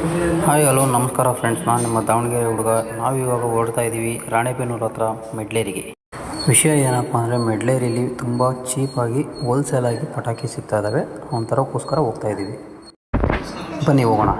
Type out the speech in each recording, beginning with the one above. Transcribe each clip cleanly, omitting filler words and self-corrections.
Hi hello ನಮಸ್ಕಾರ friends, ನಾನು ನಿಮ್ಮ ದಾವಣಗೆರೆ ಹುಡುಗ. ನಾವಿವಾಗ ಓಡ್ತಾ ಇದ್ದೀವಿ ರಾಣೆಬೆನ್ನೂರು ಹತ್ರ ಮೆಡ್ಲೇರಿಗೆ. ವಿಷಯ ಏನಪ್ಪ ಅಂದರೆ, ಮೆಡ್ಲೇರಿಲಿ ತುಂಬ ಚೀಪಾಗಿ ಹೋಲ್ಸೇಲಾಗಿ ಪಟಾಕಿ ಸಿಗ್ತಾ ಇದ್ದಾವೆ. ಒಂಥರಕ್ಕೋಸ್ಕರ ಹೋಗ್ತಾ ಇದ್ದೀವಿ. ಬನ್ನಿ ಹೋಗೋಣ.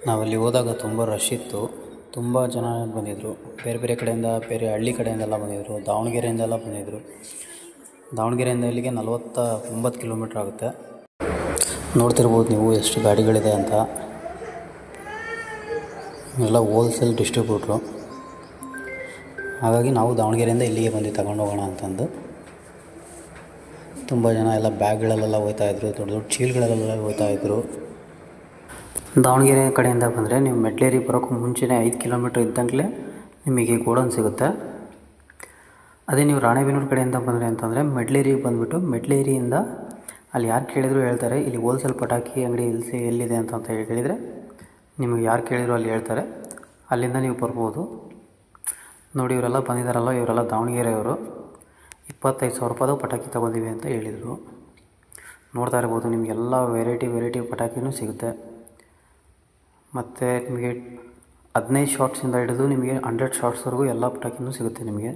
ನಾವಲ್ಲಿ ಹೋದಾಗ ತುಂಬ ರಶ್ ಇತ್ತು. ತುಂಬ ಜನ ಬಂದಿದ್ದರು. ಬೇರೆ ಬೇರೆ ಕಡೆಯಿಂದ, ಬೇರೆ ಹಳ್ಳಿ ಕಡೆಯಿಂದೆಲ್ಲ ಬಂದಿದ್ದರು. ದಾವಣಗೆರೆಯಿಂದೆಲ್ಲ ಬಂದಿದ್ದರು. ದಾವಣಗೆರೆಯಿಂದ ಇಲ್ಲಿಗೆ 49 ಕಿಲೋಮೀಟ್ರ್ ಆಗುತ್ತೆ. ನೋಡ್ತಿರ್ಬೋದು ನೀವು ಎಷ್ಟು ಗಾಡಿಗಳಿದೆ ಅಂತ. ಎಲ್ಲ ಹೋಲ್ಸೇಲ್ ಡಿಸ್ಟ್ರಿಬ್ಯೂಟ್ರು. ಹಾಗಾಗಿ ನಾವು ದಾವಣಗೆರೆಯಿಂದ ಇಲ್ಲಿಗೆ ಬಂದು ತಗೊಂಡೋಗೋಣ ಅಂತಂದು. ತುಂಬ ಜನ ಎಲ್ಲ ಬ್ಯಾಗ್ಗಳಲ್ಲೆಲ್ಲ ಹೋಗ್ತಾಯಿದ್ರು, ದೊಡ್ಡ ದೊಡ್ಡ ಚೀಲಗಳಲ್ಲೆಲ್ಲ ಹೋಗ್ತಾಯಿದ್ರು. ದಾವಣಗೆರೆ ಕಡೆಯಿಂದ ಬಂದರೆ ನೀವು ಮೆಡ್ಲೇರಿ ಬರೋಕ್ಕೂ ಮುಂಚೆನೇ 5 ಕಿಲೋಮೀಟ್ರ್ ಇದ್ದಂಗೆ ನಿಮಗೆ ಗೋಡೌನ್ ಸಿಗುತ್ತೆ. ಅದೇ ನೀವು ರಾಣೆಬೆನ್ನೂರು ಕಡೆಯಿಂದ ಬಂದರೆ ಅಂತಂದರೆ ಮೆಡ್ಲೇರಿಗೆ ಬಂದುಬಿಟ್ಟು, ಮೆಡ್ಲೇರಿಯಿಂದ ಅಲ್ಲಿ ಯಾರು ಕೇಳಿದರೂ ಹೇಳ್ತಾರೆ ಇಲ್ಲಿ ಹೋಲ್ಸೇಲ್ ಪಟಾಕಿ ಅಂಗಡಿ ಎಲ್ಲಿದೆ ಅಂತ ಹೇಳಿದರೆ, ನಿಮಗೆ ಯಾರು ಕೇಳಿದ್ರು ಅಲ್ಲಿ ಹೇಳ್ತಾರೆ. ಅಲ್ಲಿಂದ ನೀವು ಬರ್ಬೋದು. ನೋಡಿ, ಇವರೆಲ್ಲ ಬಂದಿದ್ದಾರಲ್ಲ, ಇವರೆಲ್ಲ ದಾವಣಗೆರೆಯವರು. 25,000 ರೂಪಾಯಿದು ಪಟಾಕಿ ತೊಗೊಂಡಿವಿ ಅಂತ ಹೇಳಿದರು. ನೋಡ್ತಾ ಇರ್ಬೋದು, ನಿಮಗೆಲ್ಲ ವೆರೈಟಿ ಪಟಾಕಿನೂ ಸಿಗುತ್ತೆ. ಮತ್ತು ನಿಮಗೆ 15 ಶಾಟ್ಸಿಂದ ಹಿಡಿದು ನಿಮಗೆ 100 ಶಾಟ್ಸ್ವರೆಗೂ ಎಲ್ಲ ಪಟಾಕಿನೂ ಸಿಗುತ್ತೆ ನಿಮಗೆ.